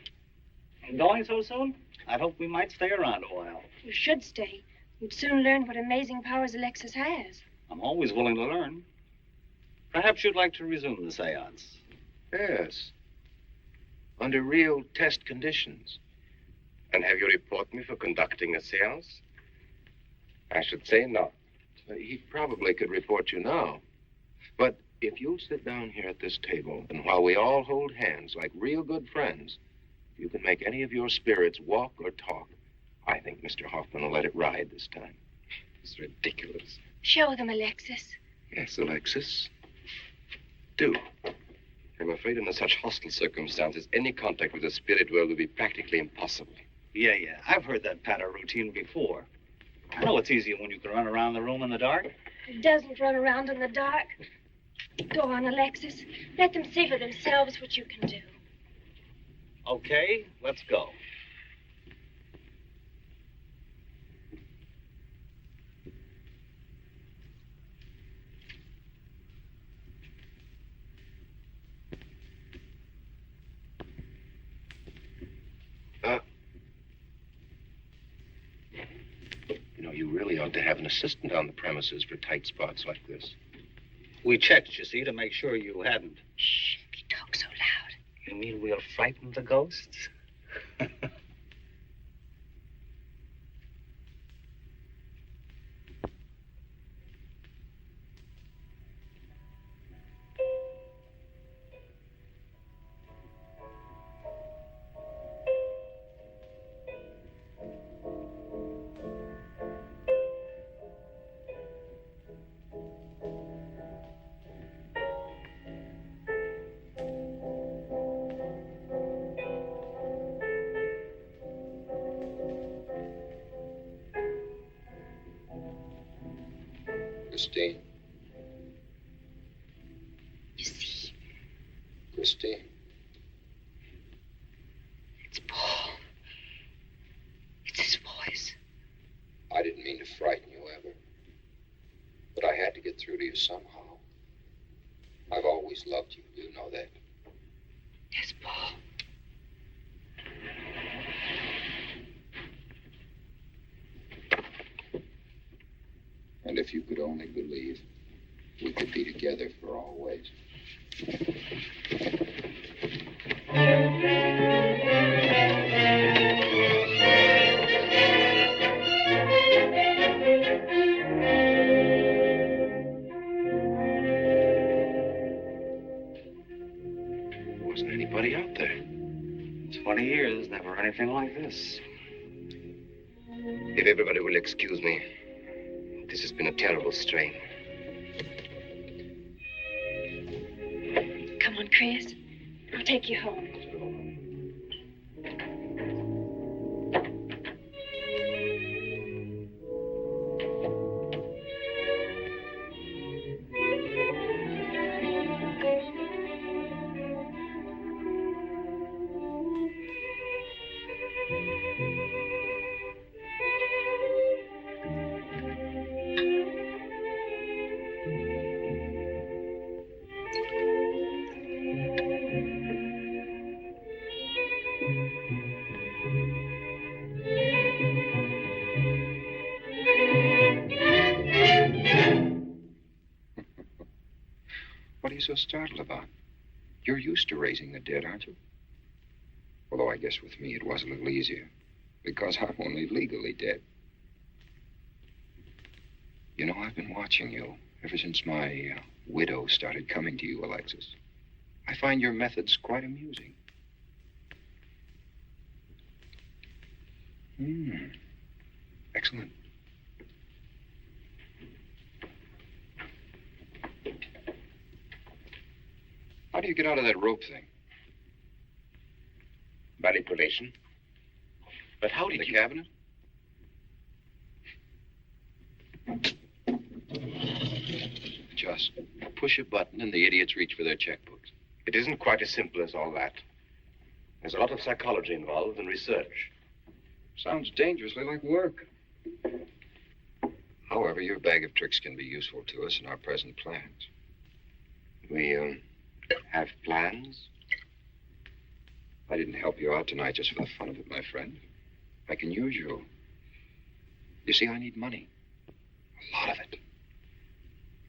Speaker 5: Going so soon? I'd hope we might stay around a while.
Speaker 1: You should stay. You'd soon learn what amazing powers Alexis has.
Speaker 5: I'm always willing to learn. Perhaps you'd like to resume the seance.
Speaker 3: Yes. Under real test conditions.
Speaker 6: And have you report me for conducting a seance? I should say not.
Speaker 3: He probably could report you now. But if you'll sit down here at this table, and while we all hold hands like real good friends, if you can make any of your spirits walk or talk, I think Mr. Hoffman will let it ride this time.
Speaker 6: It's ridiculous.
Speaker 1: Show them, Alexis.
Speaker 3: Yes, Alexis. Do.
Speaker 6: I'm afraid under such hostile circumstances, any contact with the spirit world would be practically impossible.
Speaker 5: Yeah. I've heard that pattern routine before. I know it's easier when you can run around the room in the dark.
Speaker 1: It doesn't run around in the dark. Go on, Alexis. Let them see for themselves what you can do.
Speaker 5: Okay, let's go.
Speaker 3: You know, you really ought to have an assistant on the premises for tight spots like this.
Speaker 5: We checked, you see, to make sure you hadn't.
Speaker 1: Shh, he talks so loud.
Speaker 5: You mean we'll frighten the ghosts?
Speaker 7: Christine.
Speaker 1: You see,
Speaker 7: Christine.
Speaker 1: it's Paul. It's his voice.
Speaker 7: I didn't mean to frighten you ever. But I had to get through to you somehow. I've always loved you. You know that.
Speaker 1: Yes, Paul.
Speaker 7: And if you could only believe, we could be together for always.
Speaker 3: There wasn't anybody out there.
Speaker 5: 20 years, never anything like this.
Speaker 6: If everybody will excuse me, this has been a terrible strain.
Speaker 1: Come on, Chris. I'll take you home.
Speaker 7: What are you so startled about? You're used to raising the dead, aren't you? Although I guess with me it was a little easier, because I'm only legally dead. You know, I've been watching you ever since my widow started coming to you, Alexis. I find your methods quite amusing. Excellent. How do you get out of that rope thing?
Speaker 6: Manipulation. But how
Speaker 7: In
Speaker 6: did
Speaker 7: the
Speaker 6: you...
Speaker 7: cabinet? Just push a button and the idiots reach for their checkbooks.
Speaker 6: It isn't quite as simple as all that. There's a lot of psychology involved and research.
Speaker 7: Sounds dangerously like work. However, your bag of tricks can be useful to us in our present plans.
Speaker 6: We, have plans?
Speaker 7: I didn't help you out tonight just for the fun of it, my friend. I can use you. You see, I need money. A lot of it.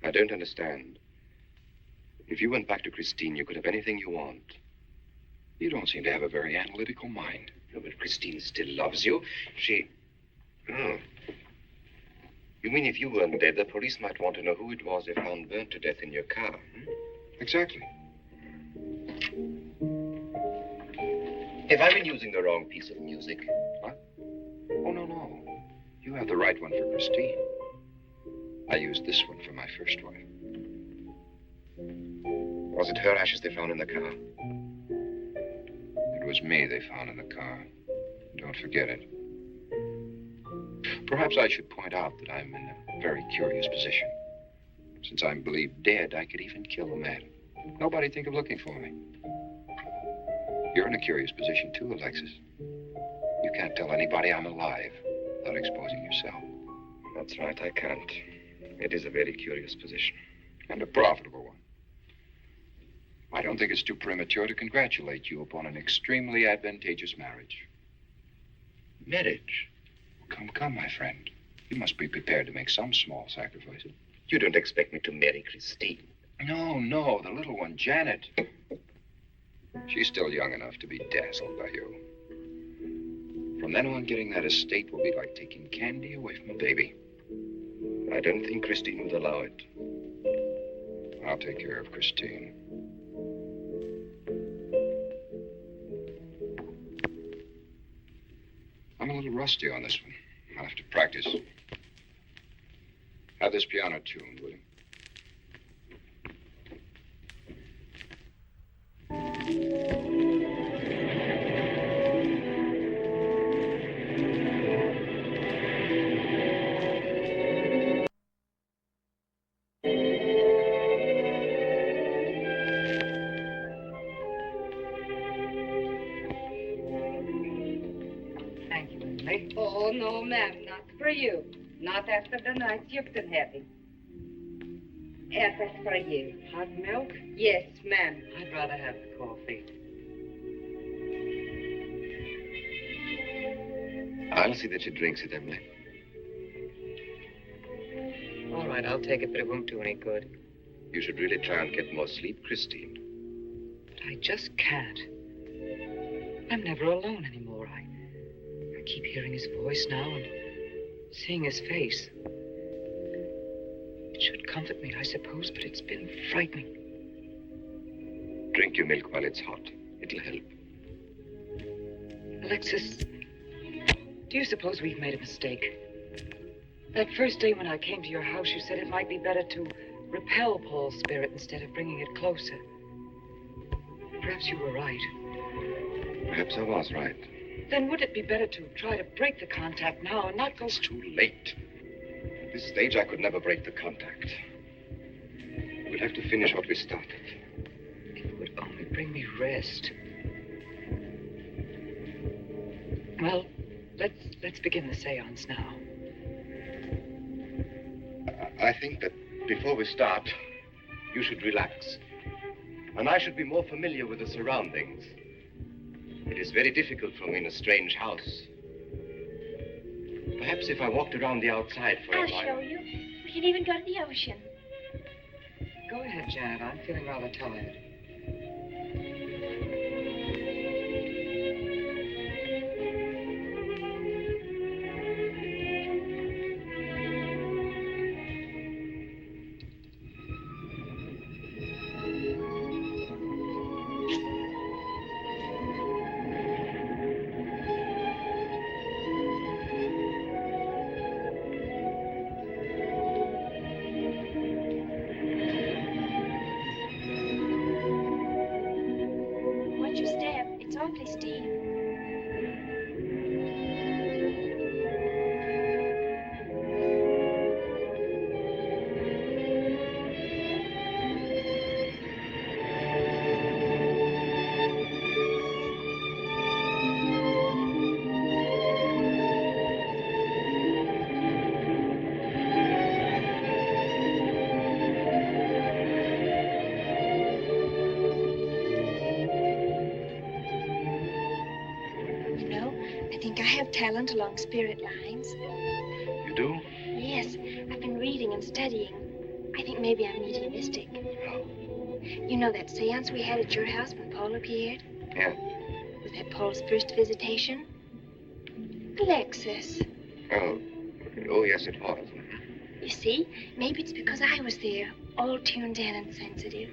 Speaker 6: I don't understand. If you went back to Christine, you could have anything you want.
Speaker 7: You don't seem to have a very analytical mind.
Speaker 6: No, but Christine still loves you. She... Oh. You mean if you weren't dead, the police might want to know who it was they found burnt to death in your car?
Speaker 7: Exactly.
Speaker 6: Have I been using the wrong piece of music?
Speaker 7: What? Oh, no. You have the right one for Christine. I used this one for my first wife.
Speaker 6: Was it her ashes they found in the car?
Speaker 7: It was me they found in the car. Don't forget it. Perhaps I should point out that I'm in a very curious position. Since I'm believed dead, I could even kill a man. Nobody'd think of looking for me. You're in a curious position, too, Alexis. You can't tell anybody I'm alive without exposing yourself.
Speaker 6: That's right, I can't. It is a very curious position.
Speaker 7: And a profitable one. I don't think it's too premature to congratulate you upon an extremely advantageous marriage.
Speaker 6: Marriage?
Speaker 7: Come, my friend. You must be prepared to make some small sacrifices.
Speaker 6: You don't expect me to marry Christine.
Speaker 7: No, the little one, Janet. She's still young enough to be dazzled by you. From then on, getting that estate will be like taking candy away from a baby.
Speaker 6: I don't think Christine would allow it.
Speaker 7: I'll take care of Christine. I'm a little rusty on this one. I'll have to practice. Have this piano tuned, will you?
Speaker 2: Oh, no, ma'am, not for you. Not after the night you've been having. And that's for you.
Speaker 8: Hot milk?
Speaker 2: Yes, ma'am.
Speaker 8: I'd rather have the coffee.
Speaker 6: I'll see that she drinks it, Emily.
Speaker 8: All right, I'll take it, but it won't do any good.
Speaker 6: You should really try and get more sleep, Christine.
Speaker 8: But I just can't. I'm never alone anymore. I keep hearing his voice now and seeing his face. It should comfort me, I suppose, but it's been frightening.
Speaker 6: Drink your milk while it's hot. It'll help.
Speaker 8: Alexis, do you suppose we've made a mistake? That first day when I came to your house, you said it might be better to repel Paul's spirit instead of bringing it closer. Perhaps you were right.
Speaker 6: Perhaps I was right.
Speaker 8: Then would it be better to try to break the contact now and not go...
Speaker 6: It's too late. At this stage, I could never break the contact. We'll have to finish what we started.
Speaker 8: If it would only bring me rest. Well, let's begin the seance now.
Speaker 6: I think that before we start, you should relax. And I should be more familiar with the surroundings. It is very difficult for me in a strange house. Perhaps if I walked around the outside for a
Speaker 1: I'll
Speaker 6: while.
Speaker 1: show you. We can even go to the ocean.
Speaker 8: Go ahead, Janet. I'm feeling rather tired.
Speaker 1: Watch your step. It's awfully steep. You know, I think I have talent along spirit lines.
Speaker 6: You do?
Speaker 1: Yes, I've been reading and studying. I think maybe I'm mediumistic.
Speaker 6: How?
Speaker 1: You know that seance we had at your house when Paul appeared?
Speaker 6: Yeah.
Speaker 1: Was that Paul's first visitation? Alexis.
Speaker 6: Oh, yes, it was.
Speaker 1: You see, maybe it's because I was there, all tuned in and sensitive.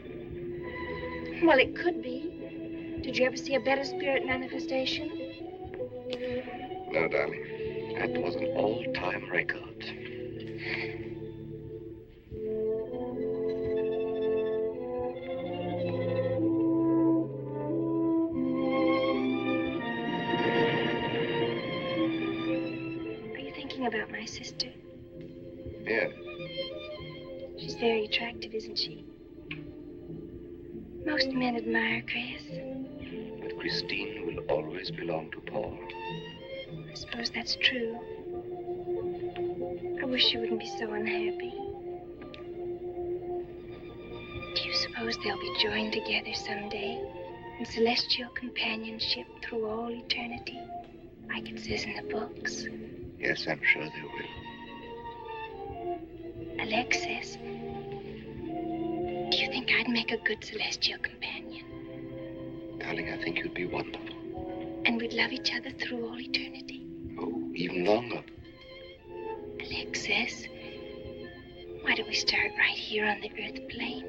Speaker 1: Well, it could be. Did you ever see a better spirit manifestation?
Speaker 6: No, darling. That was an all-time record.
Speaker 1: Are you thinking about my sister?
Speaker 6: Yeah.
Speaker 1: She's very attractive, isn't she? Most men admire Chris.
Speaker 6: But Christine will always belong to Paul.
Speaker 1: I suppose that's true. I wish you wouldn't be so unhappy. Do you suppose they'll be joined together someday in celestial companionship through all eternity, like it says in the books?
Speaker 6: Yes, I'm sure they will.
Speaker 1: Alexis, do you think I'd make a good celestial companion?
Speaker 6: Darling, I think you'd be wonderful.
Speaker 1: And we'd love each other through all eternity?
Speaker 6: Oh, even longer.
Speaker 1: Alexis, why don't we start right here on the earth plane?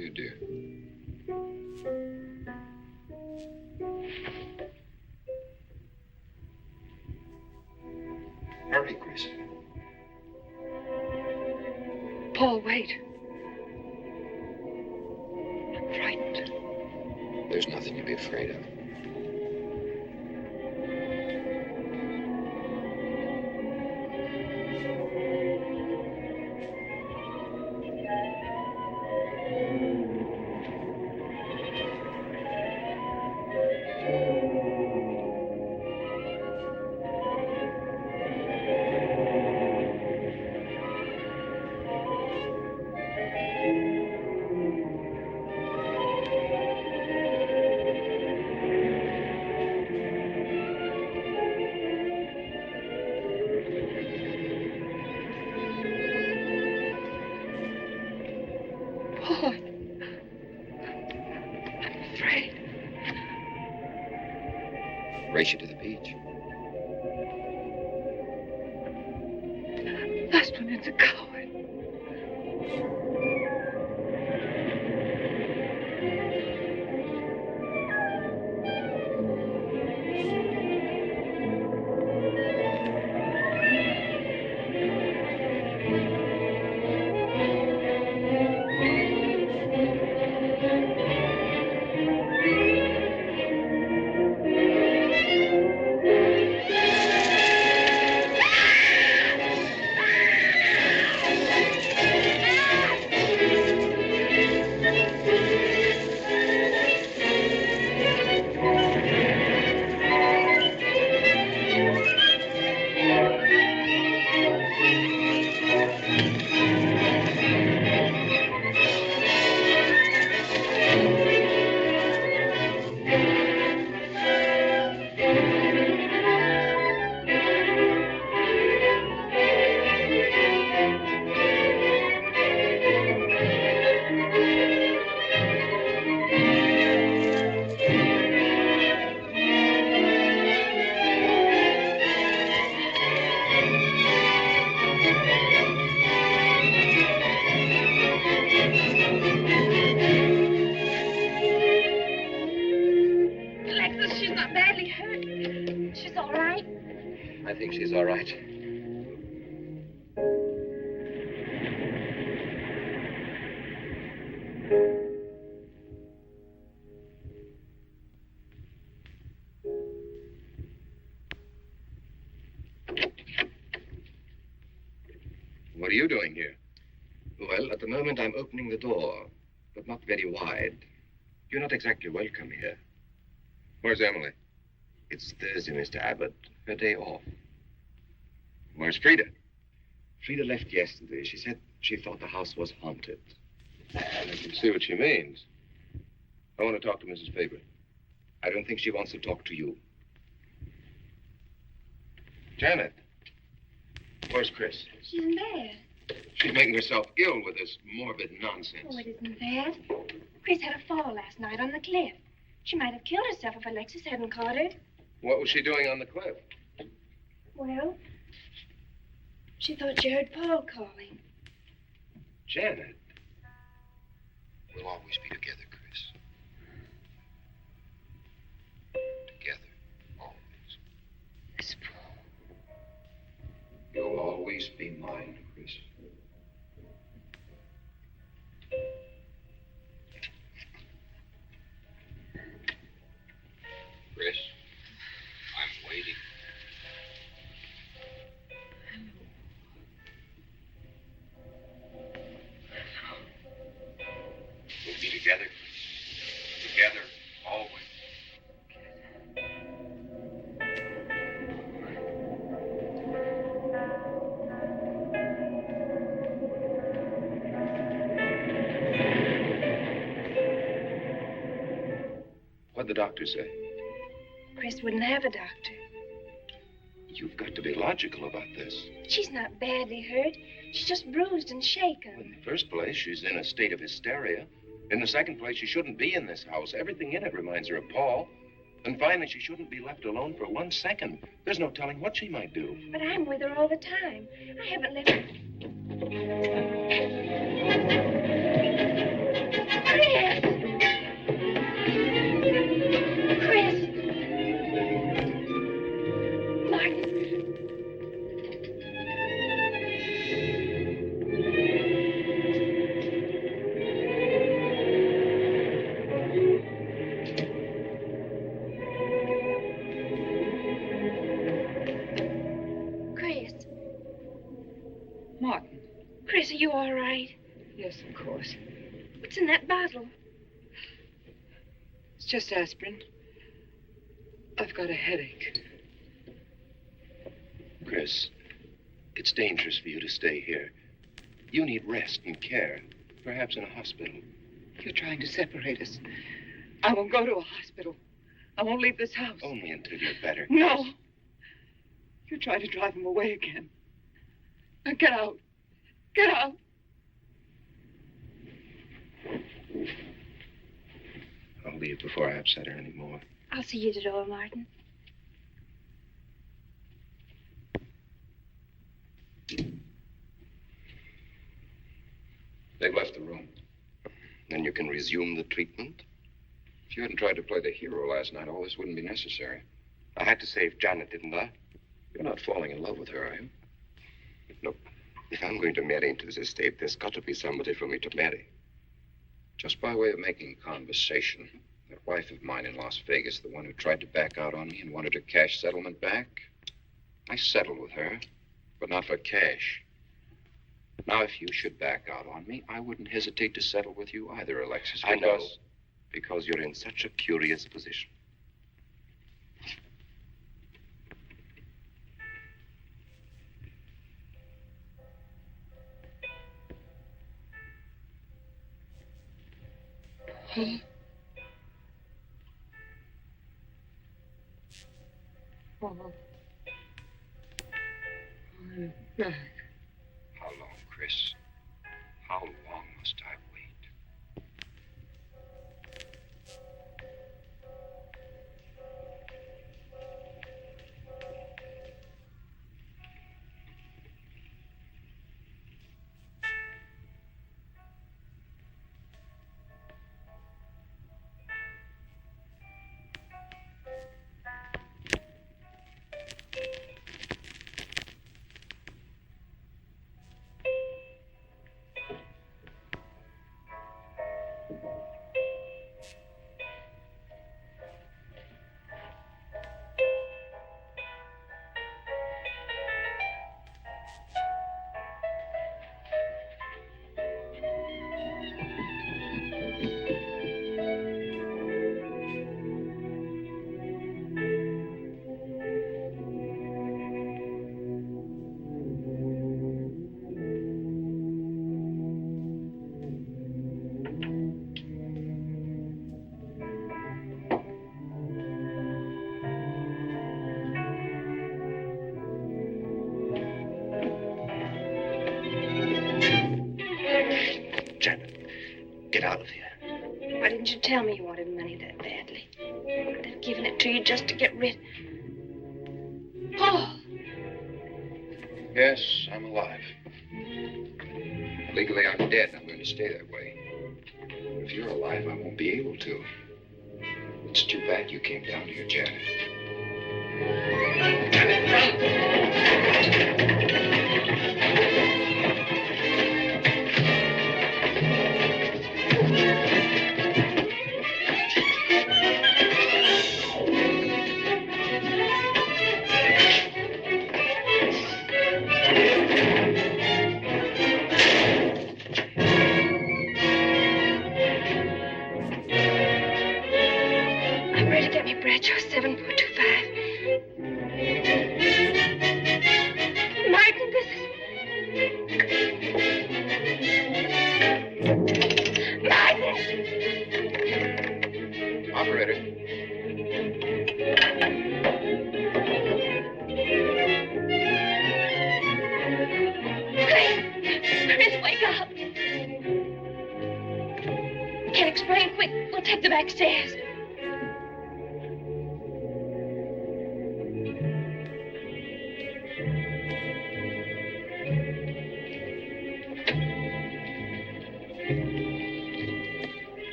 Speaker 7: for you, dear. Hurry, Chris.
Speaker 8: Paul, wait. I'm frightened.
Speaker 7: There's nothing to be afraid of.
Speaker 8: Paul, I'm afraid.
Speaker 7: Race you to the beach.
Speaker 8: Last one is a coward.
Speaker 1: Alexis, she's not badly hurt. She's all right.
Speaker 3: I think she's all right. What are you doing here? Well, at the moment I'm opening the door, but not very wide. You're not exactly welcome here. Where's Emily? It's Thursday, Mr. Abbott. Her day off. Where's Frida? Frida left yesterday. She said she thought the house was haunted. I can see what she means. I want to talk to Mrs. Faber. I don't think she wants to talk to you. Janet. Where's Chris?
Speaker 1: She's in bed.
Speaker 3: She's making herself ill with this morbid nonsense.
Speaker 1: Oh, it isn't that. Chris had a fall last night on the cliff. She might have killed herself if Alexis hadn't caught her.
Speaker 3: What was she doing on the cliff?
Speaker 1: Well, she thought she heard Paul calling.
Speaker 3: Janet.
Speaker 7: We'll always be together, Chris. Together. Always.
Speaker 8: Miss Paul.
Speaker 7: You'll always be mine, Chris. Chris, I'm waiting. We'll be together, Chris. Together, always.
Speaker 3: What'd the doctor say?
Speaker 1: Chris wouldn't have a doctor.
Speaker 3: You've got to be logical about this.
Speaker 1: She's not badly hurt. She's just bruised and shaken.
Speaker 3: In the first place, she's in a state of hysteria. In the second place, she shouldn't be in this house. Everything in it reminds her of Paul. And finally, she shouldn't be left alone for 1 second. There's no telling what she might do.
Speaker 1: But I'm with her all the time. I haven't left her. Chris, are you all right?
Speaker 8: Yes, of course.
Speaker 1: What's in that bottle?
Speaker 8: It's just aspirin. I've got a headache.
Speaker 3: Chris, it's dangerous for you to stay here. You need rest and care, perhaps in a hospital.
Speaker 8: You're trying to separate us. I won't go to a hospital. I won't leave this house.
Speaker 3: Only until you're better.
Speaker 8: No. You're trying to drive him away again. Now get out. Get out.
Speaker 3: I'll leave before I upset her anymore.
Speaker 1: I'll see you at the door, Martin.
Speaker 7: They've left the room.
Speaker 6: Then you can resume the treatment?
Speaker 7: If you hadn't tried to play the hero last night, all this wouldn't be necessary.
Speaker 6: I had to save Janet, didn't I?
Speaker 7: You're not falling in love with her, are you?
Speaker 6: Look, if I'm going to marry into this estate, there's got to be somebody for me to marry.
Speaker 7: Just by way of making conversation, that wife of mine in Las Vegas, the one who tried to back out on me and wanted her cash settlement back, I settled with her, but not for cash. Now, if you should back out on me, I wouldn't hesitate to settle with you either, Alexis.
Speaker 6: I know, because you're in such a curious position.
Speaker 8: Paul. I'm back.
Speaker 7: How long, Chris? How long must I wait?
Speaker 6: Get out of here.
Speaker 1: Why didn't you tell me you wanted money that badly? I'd have given it to you just to get rid. Paul!
Speaker 7: Yes, I'm alive. Legally, I'm dead, and I'm going to stay that way. But if you're alive, I won't be able to. It's too bad you came down here, Janet.
Speaker 1: Bradshaw 7.25. Martin, this is... Martin!
Speaker 7: Operator.
Speaker 1: Chris, wake up. Can't explain. Quick, we'll take the back stairs.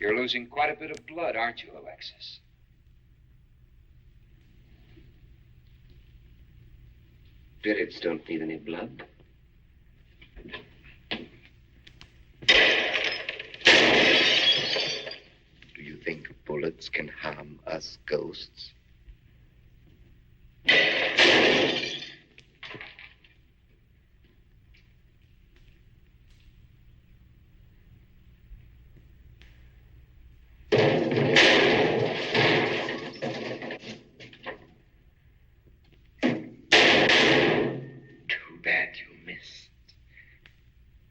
Speaker 7: You're losing quite a bit of blood, aren't you, Alexis?
Speaker 6: Spirits don't need any blood. Do you think bullets can harm us ghosts?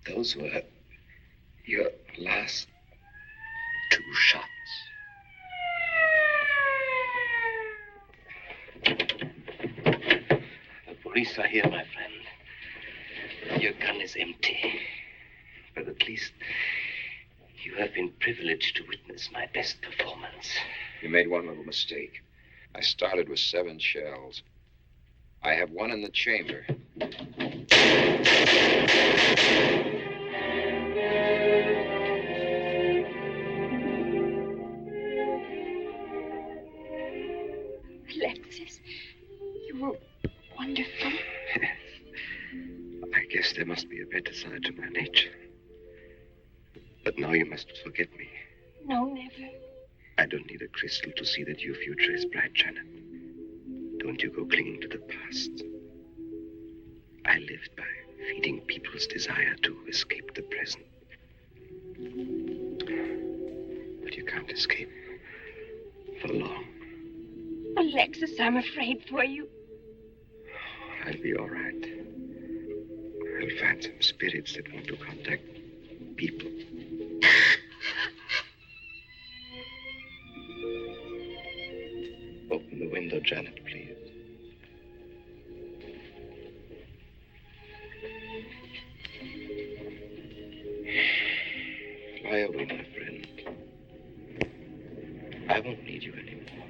Speaker 6: Those were your last 2 shots. The police are here, my friend. Your gun is empty. But at least you have been privileged to witness my best performance.
Speaker 7: You made one little mistake. I started with 7 shells. I have 1 in the chamber.
Speaker 1: Alexis, you were wonderful.
Speaker 6: I guess there must be a better side to my nature. But now you must forget me.
Speaker 1: No, never.
Speaker 6: I don't need a crystal to see that your future is bright, Janet. Don't you go clinging to the past. I lived by feeding people's desire to escape the present. But you can't escape for long.
Speaker 1: Alexis, I'm afraid for you.
Speaker 6: I'll be all right. I'll find some spirits that want to contact people. Open the window, Janet, please. Lie away, my friend. I won't need you anymore.